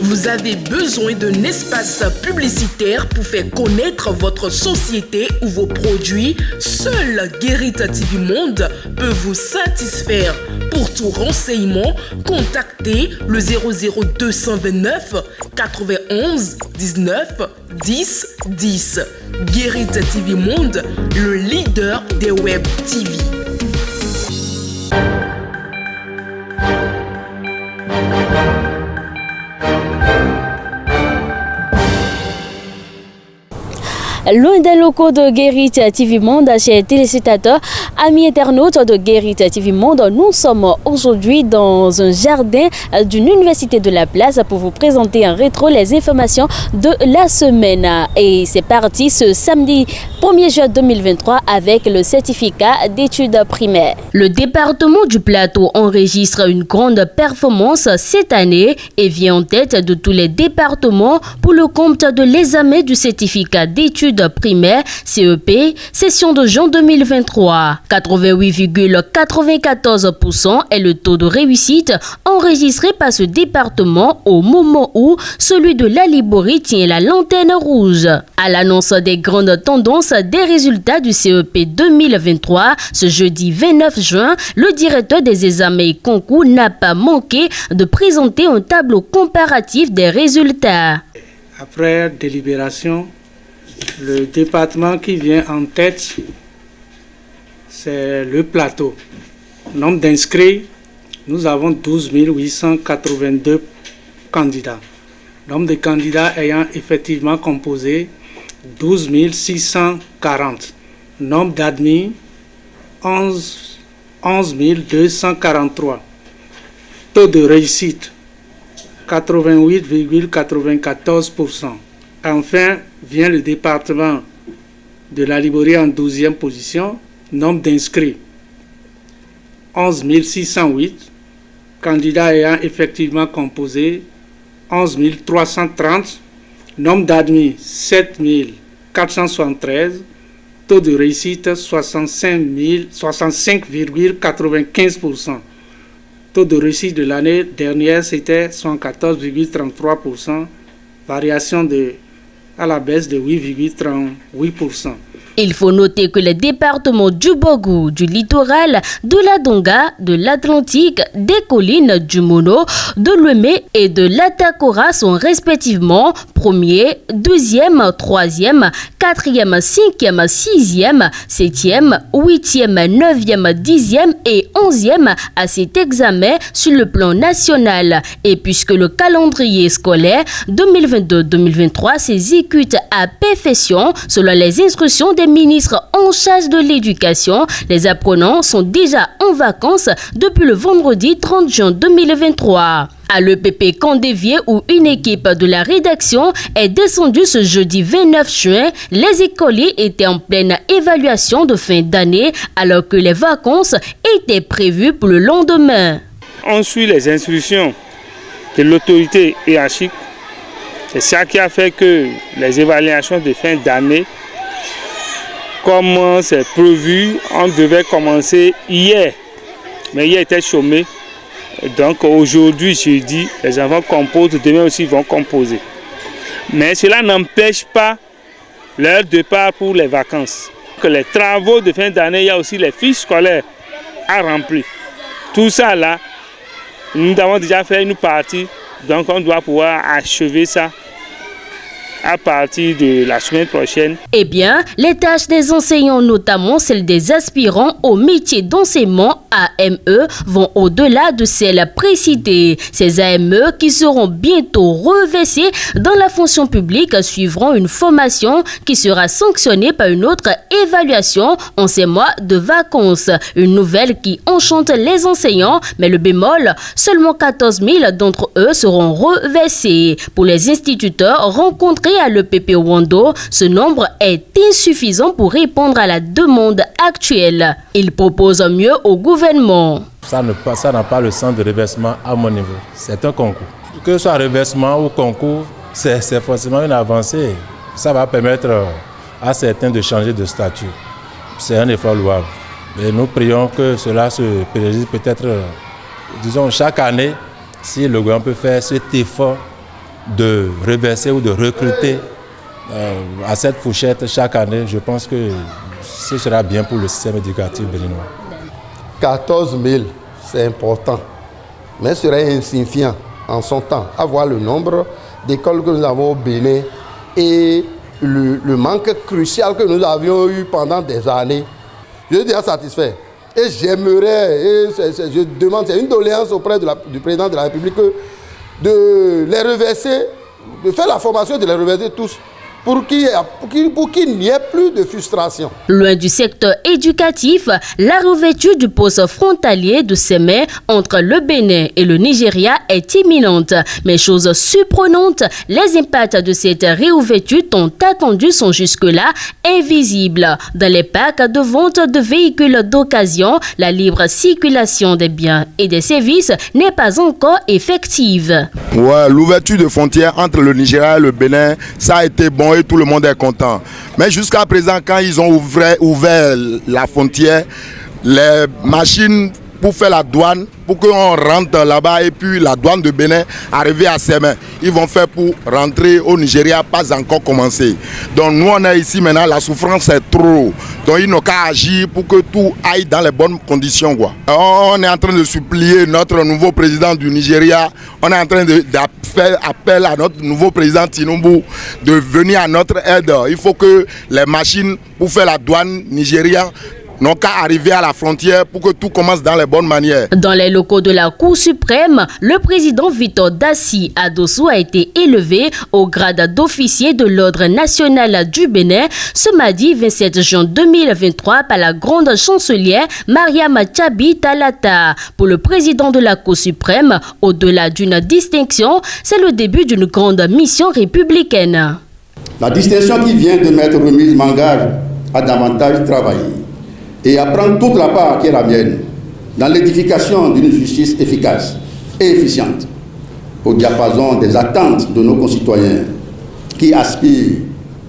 Vous avez besoin d'un espace publicitaire pour faire connaître votre société ou vos produits? Seul Guérita TV Monde peut vous satisfaire. Pour tout renseignement, contactez le 00229 91 19 10 10. Guérita TV Monde, le leader des web TV. L'un des locaux de Guérita TV Monde, chers téléspectateurs, amis internautes de Guérita TV Monde, nous sommes aujourd'hui dans un jardin d'une université de la place pour vous présenter en rétro les informations de la semaine. Et c'est parti ce samedi 1er juin 2023 avec le certificat d'études primaires. Le département du Plateau enregistre une grande performance cette année et vient en tête de tous les départements pour le compte de l'examen du certificat d'études primaire CEP, session de juin 2023. 88,94% est le taux de réussite enregistré par ce département au moment où celui de la Liborie tient la lanterne rouge. À l'annonce des grandes tendances des résultats du CEP 2023, ce jeudi 29 juin, le directeur des examens et concours n'a pas manqué de présenter un tableau comparatif des résultats. Après délibération, le département qui vient en tête, c'est le Plateau. Nombre d'inscrits, nous avons 12 882 candidats. Nombre de candidats ayant effectivement composé 12 640. Nombre d'admis, 11 243. Taux de réussite, 88,94%. Enfin, vient le département de la Liborie en 12e position. Nombre d'inscrits, 11 608. Candidats ayant effectivement composé, 11 330. Nombre d'admis, 7 473. Taux de réussite, 65,95%. Taux de réussite de l'année dernière, c'était 114,33%. Variation à la baisse de 8,38%. Il faut noter que les départements du Bogou, du littoral, de la Donga, de l'Atlantique, des collines du Mono, de l'Ouémé et de l'Atakora sont respectivement 1er, 2e, 3e, 4e, 5e, 6e, 7e, 8e, 9e, 10e et 11e à cet examen sur le plan national. Et puisque le calendrier scolaire 2022-2023 s'exécute à perfection selon les instructions des ministres en charge de l'éducation, les apprenants sont déjà en vacances depuis le vendredi 30 juin 2023. À l'EPP Candévier où une équipe de la rédaction est descendue ce jeudi 29 juin, les écoliers étaient en pleine évaluation de fin d'année alors que les vacances étaient prévues pour le lendemain. On suit les instructions de l'autorité hiérarchique. C'est ça qui a fait que les évaluations de fin d'année, comme c'est prévu, on devait commencer hier. Mais hier était chômé. Donc aujourd'hui, jeudi, les enfants composent, demain aussi ils vont composer. Mais cela n'empêche pas leur départ pour les vacances. Que les travaux de fin d'année, il y a aussi les fiches scolaires à remplir. Tout ça là, nous avons déjà fait une partie, donc on doit pouvoir achever ça à partir de la semaine prochaine. Eh bien, les tâches des enseignants, notamment celles des aspirants au métier d'enseignement AME, vont au-delà de celles précitées. Ces AME qui seront bientôt reversés dans la fonction publique suivront une formation qui sera sanctionnée par une autre évaluation en ces mois de vacances. Une nouvelle qui enchante les enseignants, mais le bémol, seulement 14 000 d'entre eux seront reversés. Pour les instituteurs rencontrés à l'EPP Wando, ce nombre est insuffisant pour répondre à la demande actuelle. Il propose mieux au gouvernement. Ça n'a pas le sens de reversement à mon niveau. C'est un concours. Que ce soit reversement ou concours, c'est forcément une avancée. Ça va permettre à certains de changer de statut. C'est un effort louable. Et nous prions que cela se pérennisera peut-être, disons, chaque année, si le gouvernement peut faire cet effort de reverser ou de recruter à cette fourchette chaque année, je pense que ce sera bien pour le système éducatif béninois. 14 000, c'est important, mais ce serait insignifiant en son temps, à voir le nombre d'écoles que nous avons au Bénin et le manque crucial que nous avions eu pendant des années. Je suis déjà satisfait. Et j'aimerais, je demande, c'est une doléance auprès du président de la République de les reverser, de faire la formation, de les reverser tous, pour qu'il n'y ait plus de frustration. Loin du secteur éducatif, la réouverture du poste frontalier de Sémé entre le Bénin et le Nigeria est imminente. Mais chose surprenante, les impacts de cette réouverture tant attendue sont jusque-là invisibles. Dans les parcs de vente de véhicules d'occasion, la libre circulation des biens et des services n'est pas encore effective. Ouais, l'ouverture de frontières entre le Nigeria et le Bénin, ça a été bon et tout le monde est content. Mais jusqu'à présent, quand ils ont ouvert la frontière, les machines pour faire la douane, pour qu'on rentre là-bas et puis la douane de Bénin arriver à ses mains. Ils vont faire pour rentrer au Nigeria, pas encore commencé. Donc nous on est ici maintenant, la souffrance est trop. Donc ils n'ont qu'à agir pour que tout aille dans les bonnes conditions, quoi. On est en train de supplier notre nouveau président du Nigeria, on est en train de faire appel à notre nouveau président Tinubu de venir à notre aide. Il faut que les machines pour faire la douane nigérienne n'ont qu'à arriver à la frontière pour que tout commence dans les bonnes manières. Dans les locaux de la Cour suprême, le président Victor Dassi Adossou a été élevé au grade d'officier de l'Ordre national du Bénin ce mardi 27 juin 2023 par la grande chancelière Mariam Tchabi Talata. Pour le président de la Cour suprême, au-delà d'une distinction, c'est le début d'une grande mission républicaine. La distinction qui vient de m'être remise m'engage à davantage travailler et à prendre toute la part qui est la mienne dans l'édification d'une justice efficace et efficiente au diapason des attentes de nos concitoyens qui aspirent,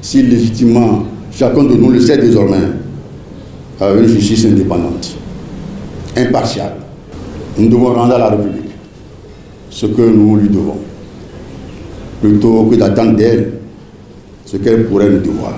si légitimement chacun de nous le sait désormais, à une justice indépendante, impartiale. Nous devons rendre à la République ce que nous lui devons, plutôt que d'attendre d'elle ce qu'elle pourrait nous devoir.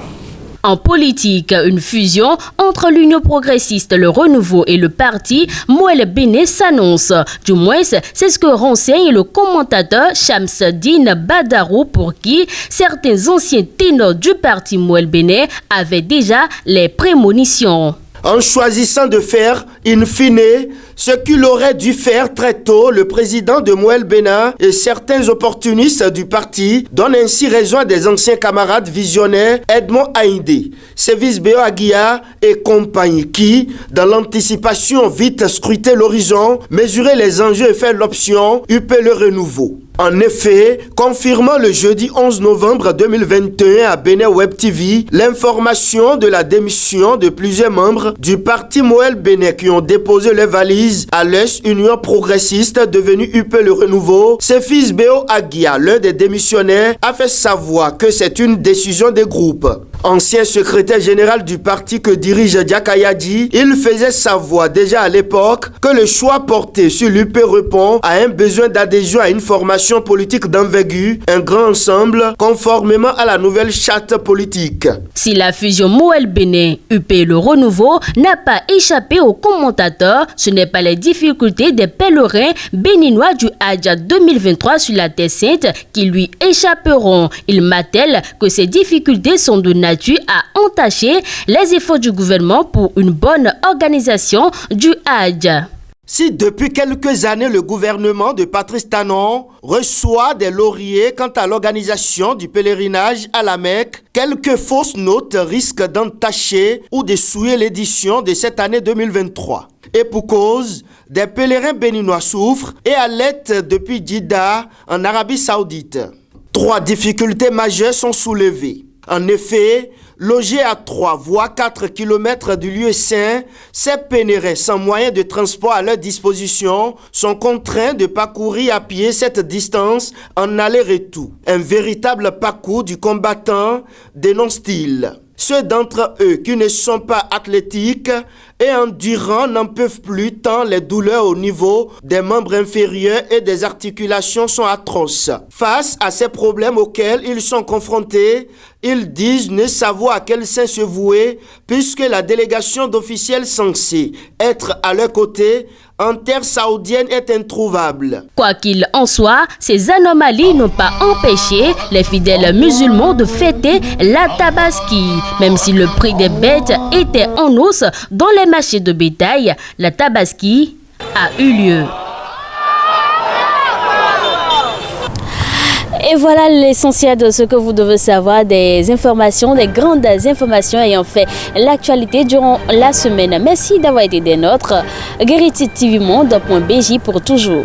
En politique, une fusion entre l'Union progressiste, le Renouveau et le parti Mouel Béné s'annonce. Du moins, c'est ce que renseigne le commentateur Shamsuddin Badarou, pour qui certains anciens ténors du parti Mouel Béné avaient déjà les prémonitions. En choisissant de faire, in fine, ce qu'il aurait dû faire très tôt, le président de Mouel Bénin et certains opportunistes du parti donnent ainsi raison à des anciens camarades visionnaires Edmond Haïndé, Sévis Béo Aguiar et compagnie qui, dans l'anticipation, vite scrutaient l'horizon, mesuraient les enjeux et faire l'option UP le renouveau. En effet, confirmant le jeudi 11 novembre 2021 à Bénin Web TV l'information de la démission de plusieurs membres du parti Mouel Bénin qui ont déposé les valises à l'Est Union progressiste devenue UP le renouveau, Sévis Béo Aguiar, l'un des démissionnaires, a fait savoir que c'est une décision des groupes. Ancien secrétaire général du parti que dirige Diakayadi, il faisait savoir déjà à l'époque que le choix porté sur l'UP répond à un besoin d'adhésion à une formation politique d'envergure, un grand ensemble, conformément à la nouvelle charte politique. Si la fusion Mouel Bénin, UP le renouveau n'a pas échappé aux commentateurs, ce n'est pas les difficultés des pèlerins béninois du Hadja 2023 sur la Terre Sainte qui lui échapperont. Il martèle que ces difficultés sont de nature à entacher les efforts du gouvernement pour une bonne organisation du Hadj. Si depuis quelques années le gouvernement de Patrice Talon reçoit des lauriers quant à l'organisation du pèlerinage à la Mecque, quelques fausses notes risquent d'entacher ou de souiller l'édition de cette année 2023. Et pour cause, des pèlerins béninois souffrent et allaitent depuis Jeddah en Arabie Saoudite. 3 difficultés majeures sont soulevées. En effet, logés à 3 voire 4 km du lieu saint, ces pèlerins sans moyen de transport à leur disposition sont contraints de parcourir à pied cette distance en aller-retour. Un véritable parcours du combattant, dénonce-t-il. Ceux d'entre eux qui ne sont pas athlétiques et endurants n'en peuvent plus tant les douleurs au niveau des membres inférieurs et des articulations sont atroces. Face à ces problèmes auxquels ils sont confrontés, ils disent ne savoir à quel sein se vouer puisque la délégation d'officiels censés être à leur côté en terre saoudienne est introuvable. Quoi qu'il en soit, ces anomalies n'ont pas empêché les fidèles musulmans de fêter la Tabaski. Même si le prix des bêtes était en hausse dans les marchés de bétail, la Tabaski a eu lieu. Et voilà l'essentiel de ce que vous devez savoir, des informations, des grandes informations ayant fait l'actualité durant la semaine. Merci d'avoir été des nôtres. Guériti TV Monde.bj pour toujours.